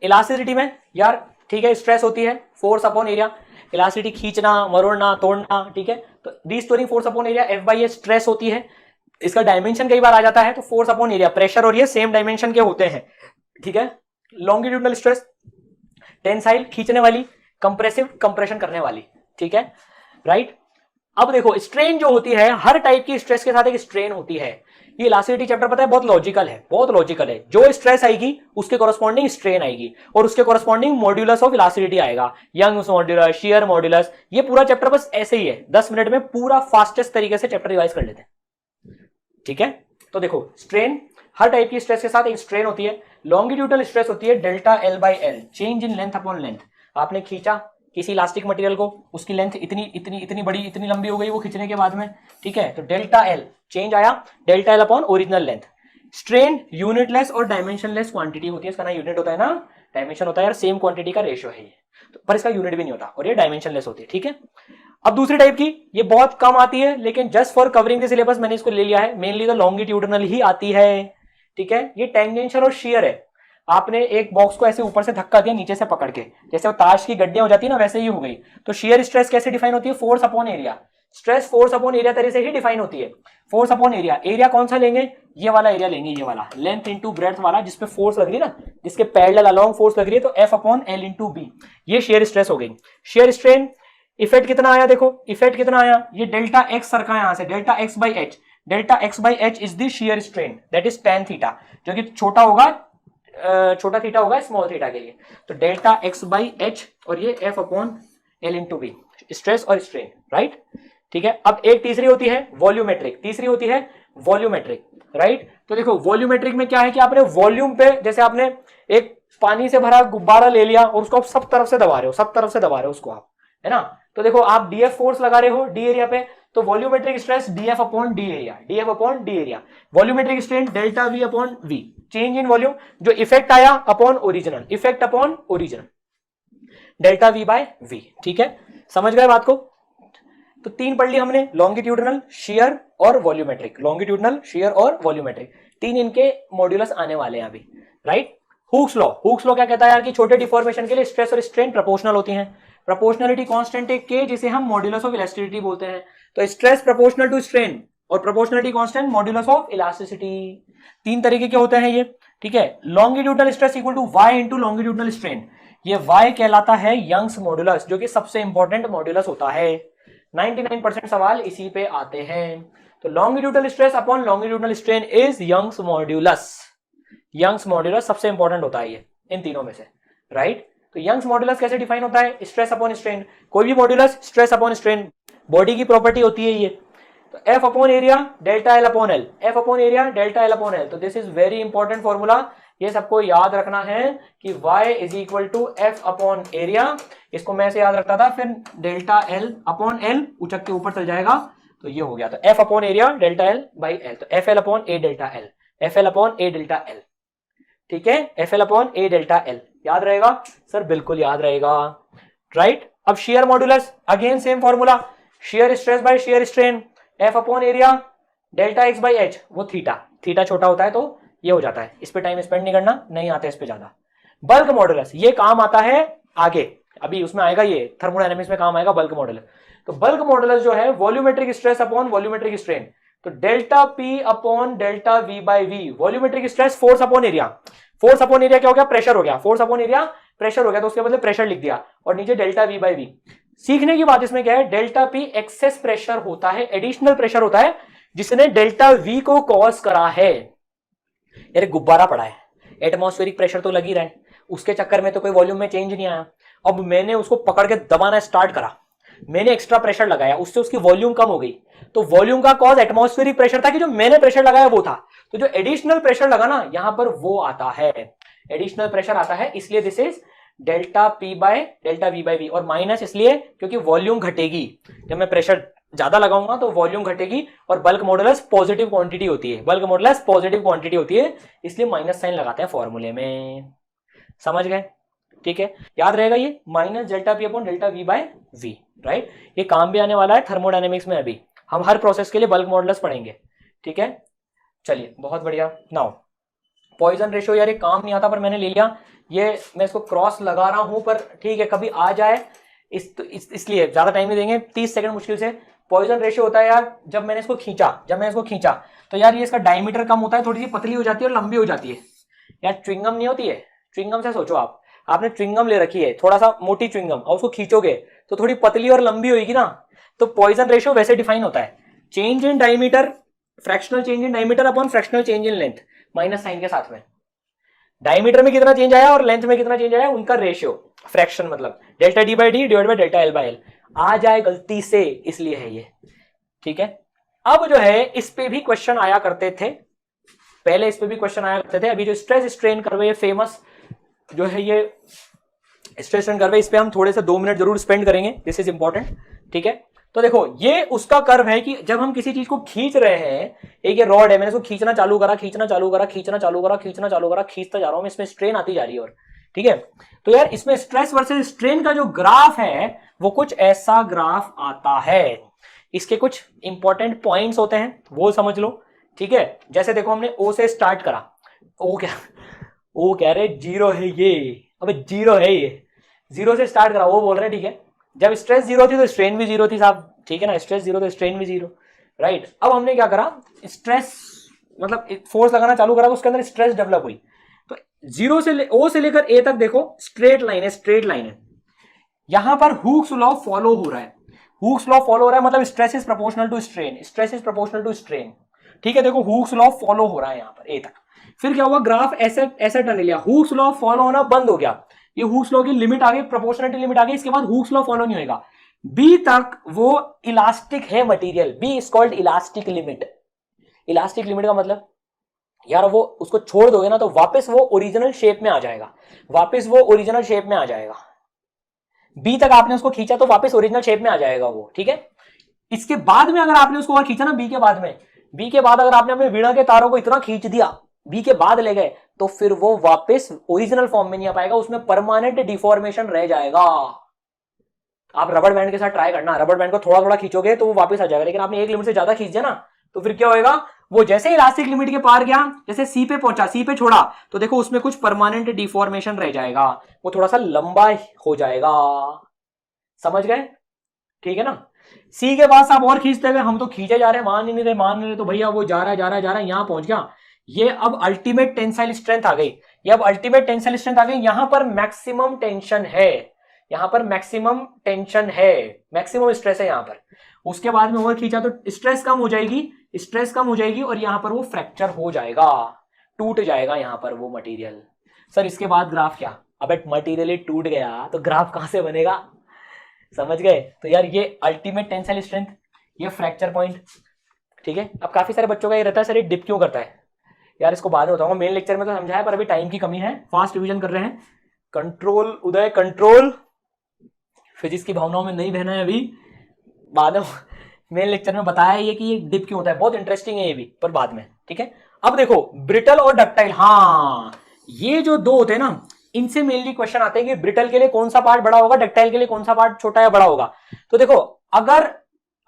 Elasticity में यार ठीक है, स्ट्रेस होती है फोर्स अपॉन एरिया, इलास्टिसिटी खींचना, मरोड़ना, तोड़ना, ठीक है। तो restoring force upon area F by A stress होती है। इसका डायमेंशन कई बार आ जाता है, तो फोर्स अपॉन एरिया, प्रेशर और ये सेम डायमेंशन के होते हैं, ठीक है। लॉन्गिट्यूडनल स्ट्रेस टेंसाइल खींचने वाली, कंप्रेसिव कंप्रेशन करने वाली, ठीक है, राइट। अब देखो स्ट्रेन जो होती है, हर टाइप की स्ट्रेस के साथ एक स्ट्रेन होती है। ये इलास्टिसिटी चैप्टर पता है बहुत लॉजिकल है, बहुत लॉजिकल है। जो स्ट्रेस आएगी उसके कॉरस्पॉन्डिंग स्ट्रेन आएगी और उसके कॉरस्पॉन्डिंग मॉड्यूलस ऑफ इलास्टिसिटी आएगा, यंग्स मॉड्यूलस, शियर मॉड्यूलस। ये पूरा चैप्टर बस ऐसे ही है, 10 मिनट में पूरा फास्टेस्ट तरीके से चैप्टर रिवाइज कर लेते हैं, ठीक है। तो देखो स्ट्रेन, हर टाइप की स्ट्रेस के साथ एक स्ट्रेन होती है। लॉन्गिट्यूडनल स्ट्रेस होती है delta L by L, change in length upon length. आपने खींचा किसी इलास्टिक मटेरियल को, उसकी लेंथ इतनी बड़ी, इतनी लंबी हो गई वो खींचने के बाद में, ठीक है। तो डेल्टा एल चेंज आया, delta L upon original length. Strain unitless और डायमेंशनलेस क्वांटिटी होती है, इसका ना यूनिट होता है ना डायमेंशन होता है यार, सेम क्वांटिटी का रेशियो है ये, तो पर इसका यूनिट भी नहीं होता और ये डायमेंशनलेस होती है, ठीक है। अब दूसरी टाइप की, ये बहुत कम आती है लेकिन just for covering the syllabus मैंने इसको ले लिया है, मेनली तो लॉन्गिट्यूडनल ही आती है, ठीक है। ये टेंजेंशियल और शियर है। आपने एक बॉक्स को ऐसे ऊपर से धक्का दिया, नीचे से पकड़ के, जैसे वो ताश की गड्डियां हो जाती है ना, वैसे ही हो गई। तो शियर स्ट्रेस कैसे डिफाइन होती है? Force upon area. Stress force upon area तरह से ही डिफाइन होती है। फोर्स अपॉन एरिया, एरिया कौन सा लेंगे? ये वाला एरिया लेंगे, ये वाला लेंथ इंटू ब्रेड्थ वाला, जिसपे फोर्स लग रही है ना, जिसके पैरेलल अलोंग फोर्स लग रही है, तो F upon L into B, ये शेयर स्ट्रेस हो गई। शेयर स्ट्रेन इफेक्ट कितना आया? देखो इफेक्ट कितना आया, ये डेल्टा एक्स सरका यहां से, delta X by H. Delta X by H is the shear strain, that is tan theta, जो कि छोटा होगा, छोटा थीटा होगा स्मॉल थीटा के लिए। तो डेल्टा एक्स बाई एच और ये F upon L into B, stress और स्ट्रेन, राइट, ठीक है। अब एक तीसरी होती है वॉल्यूमेट्रिक, तीसरी होती है वॉल्यूमेट्रिक, राइट। तो देखो वॉल्यूमेट्रिक में क्या है कि आपने वॉल्यूम पे, जैसे आपने एक पानी से भरा गुब्बारा ले लिया और उसको आप सब तरफ से दबा रहे हो, सब तरफ से दबा रहे हो उसको आप, है ना। तो देखो आप डीएफ फोर्स लगा रहे हो डी एरिया पे, तो volumetric stress DF upon D area, DF upon D area. Volumetric strain delta V upon V, change in volume, जो इफेक्ट आया upon original, effect upon original, delta V by V, ठीक है। समझ गए बात को? तो तीन पढ़ ली हमने, लॉन्गिट्यूडनल, शियर और वॉल्यूमेट्रिक। लॉन्गिट्यूडनल, शियर और वॉल्यूमेट्रिक, तीन इनके मॉड्यूलस आने वाले हैं अभी, right. Hooke's law, Hooke's law क्या कहता है यार कि छोटे डिफॉर्मेशन के लिए स्ट्रेस और स्ट्रेन प्रोपोर्शनल होती हैं। प्रोपोर्शनलिटी कांस्टेंट है के, जिसे हम मॉड्यूलस ऑफ इलास्टिसिटी बोलते हैं। तो स्ट्रेस प्रोपोर्शनल टू स्ट्रेन और proportionality constant modulus of elasticity, तीन तरीके के होते हैं ये, ठीक है। Longitudinal stress equal to y into longitudinal strain, ये y कहलाता है यंग्स मॉड्यूलस, जो कि सबसे इंपॉर्टेंट मॉड्यूलस होता है। 99% सवाल इसी पे आते हैं। तो longitudinal stress upon longitudinal strain is Young's modulus. Young's modulus सबसे इंपॉर्टेंट होता है ये इन तीनों में से, राइट। तो यंग्स मॉड्यूलस कैसे डिफाइन होता है? स्ट्रेस अपॉन स्ट्रेन, कोई भी modulus stress upon strain, body की प्रॉपर्टी होती है ये। तो F upon area delta L upon L, F upon area delta L upon L. तो this is very important formula, ये सबको याद रखना है कि y is equal to F upon area. इसको मैं ऐसे याद रखता था, फिर डेल्टा एल अपॉन एल उचक के ऊपर चल जाएगा, तो ये हो गया। तो F upon area delta L by L, तो F L upon A delta L, F L upon A delta L, ठीक है। F L upon A delta L याद रहेगा सर? बिल्कुल याद रहेगा, राइट। अब shear modulus, again same formula, shear stress by shear strain, F upon area delta X by H, वो theta, theta छोटा होता है तो ये हो जाता है। इस पे टाइम स्पेंड नहीं करना, नहीं आता इस पे ज्यादा। बल्क मॉड्यूलस, ये काम आता है आगे, अभी उसमें आएगा, ये थर्मोडायनेमिक्स में काम आएगा बल्क मॉड्यूलस। तो बल्क मॉड्यूलस जो है volumetric stress upon volumetric strain, तो delta P upon delta V by V. Volumetric stress force upon area, force upon area क्या हो गया? प्रेशर हो गया, फोर्स अपॉन एरिया प्रेशर हो गया, तो उसके बदले प्रेशर लिख दिया, और नीचे डेल्टा वी बाई वी। सीखने की बात इसमें क्या है? डेल्टा पी एक्सेस प्रेशर होता है, एडिशनल प्रेशर होता है, जिसने डेल्टा वी को कॉज करा है। यार गुब्बारा पड़ा है, एटमॉस्फेरिक प्रेशर तो लग ही रहा है, उसके चक्कर में तो कोई वॉल्यूम में चेंज नहीं आया। अब मैंने उसको पकड़ के दबाना स्टार्ट करा, मैंने एक्स्ट्रा प्रेशर लगाया, उससे उसकी वॉल्यूम कम हो गई। तो वॉल्यूम का कॉज एटमॉस्फेरिक प्रेशर था कि जो मैंने प्रेशर लगाया वो था, तो जो एडिशनल प्रेशर लगा ना यहां पर वो आता है, एडिशनल प्रेशर आता है, इसलिए this is delta P by delta V by V. और माइनस इसलिए क्योंकि वॉल्यूम घटेगी, जब मैं प्रेशर ज्यादा लगाऊंगा तो वॉल्यूम घटेगी, और बल्क मॉडुलस पॉजिटिव क्वांटिटी होती है, बल्क मॉडुलस पॉजिटिव क्वांटिटी होती है, इसलिए माइनस साइन लगाते हैं फॉर्मूले में। समझ गए? ठीक है, याद रहेगा ये minus delta P upon delta V by V, right. ये काम भी आने वाला है थर्मोडायनेमिक्स में, अभी हम हर प्रोसेस के लिए बल्क मॉडुलस पढ़ेंगे, ठीक है। चलिए बहुत बढ़िया। नाउ पॉइजन रेशियो, यार ये काम नहीं आता पर मैंने ले लिया, ये मैं इसको क्रॉस लगा रहा हूं, पर ठीक है कभी आ जाए इसलिए ज्यादा टाइम नहीं देंगे, 30 सेकंड मुश्किल से। पॉइजन रेशियो होता है यार, जब मैंने इसको खींचा तो यार ये इसका डायमीटर कम होता है, थोड़ी सी पतली हो जाती है और लंबी हो जाती है। यार च्युइंगम नहीं होती है, च्युइंगम से सोचो आपने च्युइंगम ले रखी है, थोड़ा सा मोटी च्युइंगम, और उसको खींचोगे तो थोड़ी पतली और लंबी होगी ना। तो पॉइजन रेशियो वैसे डिफाइन होता है, change in diameter, fractional change in diameter upon fractional change in length, minus sign के साथ में। डायमीटर में कितना चेंज आया और लेंथ में कितना चेंज आया, उनका रेशियो, फ्रैक्शन मतलब delta D by D divide by delta L by L. आ जाए गलती से, इसलिए है ये, ठीक है। अब जो है इस पे भी क्वेश्चन आया करते थे, पहले इस पे भी क्वेश्चन आया करते थे। अभी जो स्ट्रेस स्ट्रेन कर्व है, फेमस जो है ये स्ट्रेस स्ट्रेन कर्व है, इस पे हम थोड़े से 2 मिनट जरूर स्पेंड करेंगे, दिस इज इंपॉर्टेंट, ठीक है। तो देखो ये उसका कर्व है कि जब हम किसी चीज को खींच रहे हैं, एक ये रॉड है, मैंने इसको खींचना चालू करा, खींचता जा रहा हूं, इसमें स्ट्रेन आती जा रही है, और ठीक है। तो यार इसमें स्ट्रेस वर्सेस स्ट्रेन का जो ग्राफ है वो कुछ ऐसा ग्राफ आता है। इसके कुछ इंपॉर्टेंट पॉइंट्स होते हैं, वो समझ लो, ठीक है। जैसे देखो हमने ओ से स्टार्ट करा, ओ कह रहे 0 है ये, अबे 0 है ये, 0 से स्टार्ट करा, वो बोल रहे हैं, ठीक है। जब स्ट्रेस 0 थी तो स्ट्रेन भी 0 थी साहब, ठीक है ना, स्ट्रेस 0 तो स्ट्रेन भी 0, राइट। अब हमने क्या करा, स्ट्रेस मतलब फोर्स लगाना चालू करा तो उसके अंदर स्ट्रेस डेवलप हुई। तो 0 से ओ से लेकर ए तक देखो स्ट्रेट लाइन है, यहां पर हुक्स लॉ फॉलो हो रहा है, मतलब stress is proportional to strain, ठीक है। देखो हुक्स लॉ फॉलो हो रहा है यहां पर ए तक। फिर क्या हुआ, ग्राफ ऐसे टर्न लिया, हुक्स लॉ फॉलो होना बंद हो गया, ये हुक्स लॉ की लिमिट आ गई, प्रोपोर्शनलिटी लिमिट आ गई, इसके बाद हुक्स लॉ फॉलो नहीं होगा। बी तक वो इलास्टिक है material, B is called elastic limit. Elastic limit का मतलब यार वो उसको छोड़ दोगे ना तो वापस वो ओरिजिनल शेप में आ जाएगा, बी तक आपने उसको खींचा तो वापस ओरिजिनल शेप में आ जाएगा वो, ठीक है। इसके बाद में अगर आपने उसको और खींचा ना, बी के बाद अगर आपने अपने वीणा के तारों को इतना खींच दिया, बी के बाद ले गए, तो फिर वो वापस ओरिजिनल फॉर्म में नहीं आ पाएगा, उसमें परमानेंट डिफॉर्मेशन रह जाएगा। आप रबड़ बैंड के साथ ट्राई करना, रबड़ बैंड को थोड़ा थोड़ा खींचोगे तो वो वापस आ जाएगा, लेकिन आपने एक लिमिट से ज्यादा खींच दिया ना तो फिर क्या होगा, वो जैसे इलास्टिक लिमिट के पार गया, जैसे सी पे पहुंचा, सी पे छोड़ा, तो देखो उसमें कुछ परमानेंट डिफॉर्मेशन रह जाएगा, वो थोड़ा सा लंबा हो जाएगा, समझ गए, ठीक है ना। सी के बाद आप और खींचते गए, हम तो खींचे जा रहे हैं, मान नहीं रहे, तो भैया वो जा रहा है, यहां पहुंच गया। ये अब अल्टीमेट टेंसाइल स्ट्रेंथ आ गई, यहां पर मैक्सिमम टेंशन है, मैक्सिमम स्ट्रेस है यहां पर। उसके बाद में और खींचा तो स्ट्रेस कम हो जाएगी और यहां पर वो फ्रैक्चर हो जाएगा, टूट जाएगा यहां पर वो मटेरियल। सर इसके बाद ग्राफ क्या, अबे मटेरियल ही टूट गया तो ग्राफ कहां से बनेगा, समझ गए। तो यार ये अल्टीमेट टेंसाइल स्ट्रेंथ, ये फ्रैक्चर पॉइंट, ठीक है। अब काफी सारे बच्चों का ये रहता है, सर ये डिप क्यों करता है, यार इसको बाद में बताऊंगा, मेन लेक्चर में तो समझाया, पर अभी टाइम की कमी है, फास्ट रिवीजन कर रहे हैं। कंट्रोल उदय, कंट्रोल, फिजिक्स की भावनाओं में नहीं बहना है अभी, बाद में मेन लेक्चर में बताया ये कि ये डिप क्यों होता है, बहुत इंटरेस्टिंग है ये भी, पर बाद में, ठीक है। अब देखो ब्रिटल और डक्टाइल, हाँ ये जो दो होते हैं ना, इनसे मेनली क्वेश्चन आते हैं कि ब्रिटल के लिए कौन सा पार्ट बड़ा होगा, डक्टाइल के लिए कौन सा पार्ट छोटा या बड़ा होगा। तो देखो अगर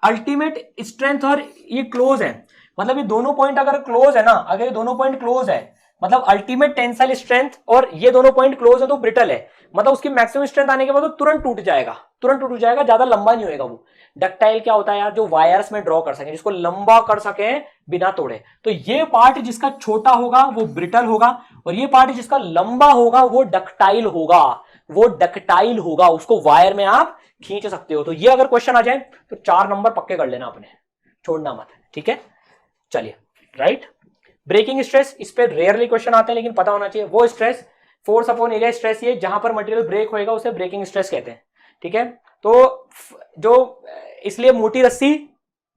अल्टीमेट स्ट्रेंथ और ये क्लोज है, मतलब ये दोनों पॉइंट अगर क्लोज है ना, अगर ये दोनों पॉइंट क्लोज है, मतलब अल्टीमेट टेंसाइल स्ट्रेंथ और ये दोनों पॉइंट क्लोज है तो ब्रिटल है, मतलब उसकी मैक्सिमम स्ट्रेंथ आने के बाद तो तुरंत टूट जाएगा, ज्यादा लंबा नहीं होएगा वो। डक्टाइल क्या होता है यार, जो वायर्स में ड्रॉ कर सके, जिसको लंबा कर सके बिना तोड़े। तो ये पार्ट जिसका छोटा होगा वो ब्रिटल होगा, और ये पार्ट जिसका लंबा होगा वो डक्टाइल होगा, उसको वायर में आप खींच सकते हो। तो ये अगर क्वेश्चन आ जाए तो 4 नंबर पक्के कर लेना अपने, छोड़ना मत, ठीक है। चलिए राइट, ब्रेकिंग स्ट्रेस, इस पे रेयरली क्वेश्चन आते हैं लेकिन पता होना चाहिए। वो stress force upon area stress, ये जहां पर मटेरियल ब्रेक होएगा उसे ब्रेकिंग स्ट्रेस कहते हैं, ठीक है। तो जो इसलिए मोटी रस्सी,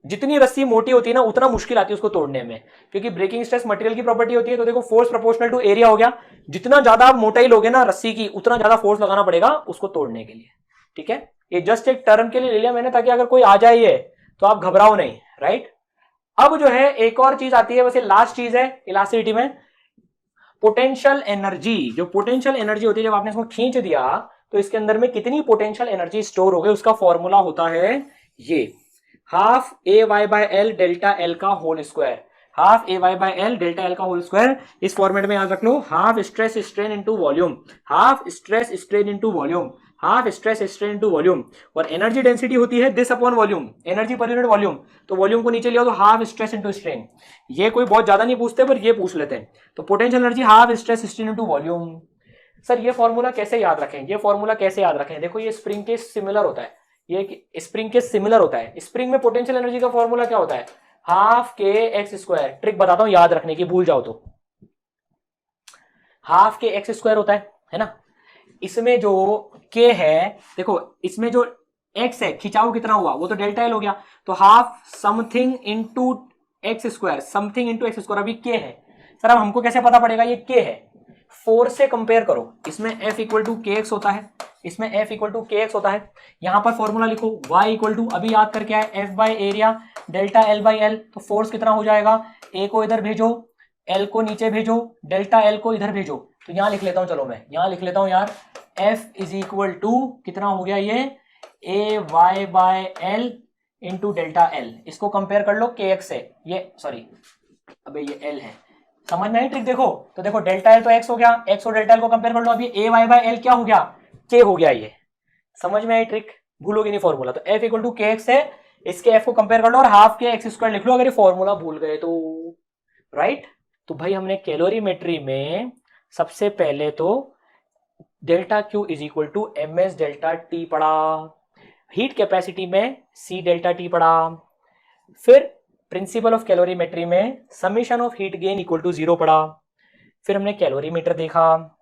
जितनी रस्सी मोटी होती है ना उतना मुश्किल आती है उसको तोड़ने में, क्योंकि ब्रेकिंग स्ट्रेस मटेरियल की प्रॉपर्टी होती है। तो देखो फोर्स प्रोपोर्शनल टू एरिया हो गया, जितना ज्यादा मोटाई लोगे ना रस्सी की उतना ज्यादा फोर्स लगाना पड़ेगा उसको तोड़ने के लिए, ठीक है। ये जस्ट एक टर्म के लिए ले लिया मैंने, ताकि अगर कोई आ जाए ये तो आप घबराओ नहीं, राइट। अब जो है एक और चीज आती है, वैसे लास्ट चीज है इलास्टिसिटी में, पोटेंशियल एनर्जी। जो पोटेंशियल एनर्जी होती है, जब आपने इसको खींच दिया तो इसके अंदर में कितनी पोटेंशियल एनर्जी स्टोर हो गई, उसका फॉर्मूला होता है ये, half A Y by L delta L का whole square. Half A Y by L delta L का होल स्क्वायर। इस फॉर्मेट में याद रख लो, half stress strain into volume, half stress strain into volume, half stress strain into volume. और energy density होती है this upon volume, energy per unit volume. तो वॉल्यूम को नीचे लिया तो हाफ स्ट्रेस इनटू स्ट्रेन। ये कोई बहुत ज्यादा नहीं पूछते पर ये पूछ लेते हैं। तो potential energy half stress strain into volume. Sir ये फॉर्मूला कैसे याद रखें, ये फॉर्मूला कैसे याद रखें? देखो ये स्प्रिंग के सिमिलर होता है, ये स्प्रिंग के सिमिलर होता है। स्प्रिंग में पोटेंशियल एनर्जी का फॉर्मूला क्या होता है? हाफ के एक्स स्क्वायर। ट्रिक बताता हूं याद रखने की, भूल जाओ तो। हाफ के एक्स स्क्वायर होता है ना। इसमें जो के है, देखो इसमें जो एक्स है खिंचाव कितना हुआ, वो तो डेल्टा एल हो गया। तो half something into x square, something into x square. अभी के है सर, अब हमको कैसे पता पड़ेगा ये के है? 4 से कंपेयर करो। इसमें F इक्वल टू के एक्स होता है, इसमें F इक्वल टू के एक्स होता है। यहां पर फॉर्मूला लिखो y इक्वल टू, अभी याद करके आए, F by area delta L by L. तो फोर्स कितना हो जाएगा? A को इधर भेजो, L को नीचे भेजो, डेल्टा L को इधर भेजो। तो यहां लिख लेता हूं, चलो मैं यहां लिख लेता हूं यार, F इज इक्वल टू कितना हो गया ये, A Y by L into delta L. इसको कंपेयर कर लो के एक्स से, ये सॉरी अबे ये एल है। समझ में आई ट्रिक? देखो तो देखो डेल्टा एल तो एक्स हो गया, एक्स और डेल्टा एल को कंपेयर कर लो। अभी ए वाई बाय एल क्या हो गया? के हो गया। ये समझ में आई ट्रिक? भूलोगे नहीं फॉर्मूला। तो एफ इक्वल टू के एक्स है, इसके एफ को कंपेयर कर लो और हाफ के एक्स स्क्वायर लिख लो अगर ये फॉर्मूला भूल गए तो, राइट। तो भाई हमने कैलोरीमेट्री में सबसे पहले तो delta Q is equal to M S delta T पढ़ा, हीट कैपेसिटी में सी डेल्टा टी पढ़ा, फिर प्रिंसिपल ऑफ कैलोरीमेट्री में summation of heat gain equal to 0 पढ़ा, फिर हमने कैलोरीमीटर देखा,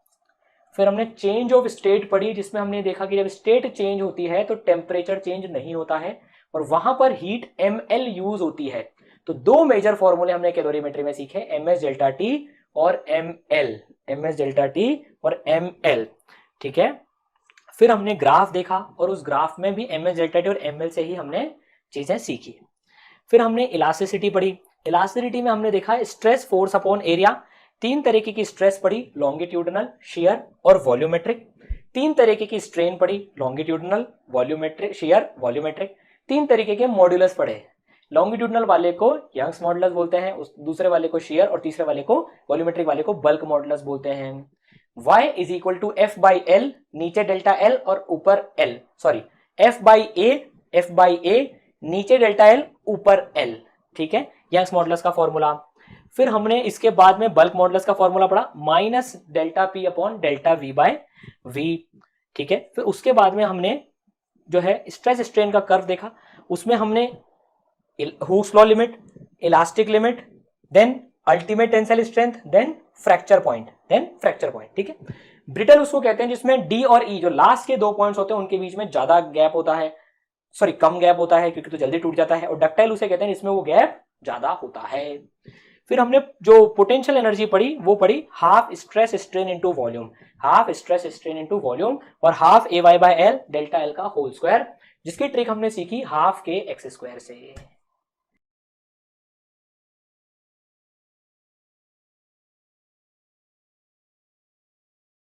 फिर हमने चेंज ऑफ स्टेट पढ़ी जिसमें हमने देखा कि जब स्टेट चेंज होती है तो टेम्परेचर चेंज नहीं होता है और वहां पर हीट ml यूज होती है। तो दो मेजर फॉर्मूले हमने कैलोरीमेट्री में सीखे, एम एस डेल्टा टी और ml, M S delta T और ml, ठीक है। फिर हमने ग्राफ देखा और उस ग्राफ में भी एम एस डेल्टा टी और ml से ही हमने चीजें सीखी। फिर हमने इलास्टिसिटी पढ़ी, इलास्टिसिटी में हमने देखा स्ट्रेस फोर्स अपॉन एरिया। 3 तरीके की स्ट्रेस पढ़ी, लॉन्गिट्यूडनल, शेयर और वॉल्यूमेट्रिक। 3 तरीके की स्ट्रेन पढ़ी, लॉन्गिट्यूडनल, वॉल्यूमेट्रिक, शेयर, वॉल्यूमेट्रिक। 3 तरीके के मॉड्यूलस पढ़े, लॉन्गिट्यूडनल वाले को यंग्स मॉडुलस बोलते हैं, दूसरे वाले को शेयर और तीसरे वाले को वॉल्यूमेट्रिक वाले को बल्क मॉडुलस बोलते हैं। y is equal to F by L, नीचे डेल्टा एल और ऊपर L, sorry F by A नीचे डेल्टा एल ऊपर एल, ठीक है, यंग्स मॉडुलस का फॉर्मूला। फिर हमने इसके बाद में बल्क मॉडुलस का फॉर्मूला पढ़ा, minus delta P upon delta V by V, ठीक है। फिर उसके बाद में हमने जो है स्ट्रेस स्ट्रेन का कर्व देखा, उसमें हमने Hooke's law limit, elastic limit, then ultimate tensile strength, then fracture point, ठीक है। ब्रिटल उसको कहते हैं जिसमें डी और ई जो लास्ट के 2 पॉइंट्स होते हैं उनके बीच में ज्यादा गैप होता है, सॉरी कम गैप होता है क्योंकि तो जल्दी टूट जाता है, और डक्टाइल उसे कहते हैं जिसमें वो गैप ज्यादा होता है। फिर हमने जो पोटेंशियल एनर्जी पढ़ी वो पढ़ी half stress strain into volume, half stress strain into volume और half A Y by L delta L का होल स्क्वायर, जिसकी ट्रिक हमने सीखी हाफ के एक्स स्क्वायर से।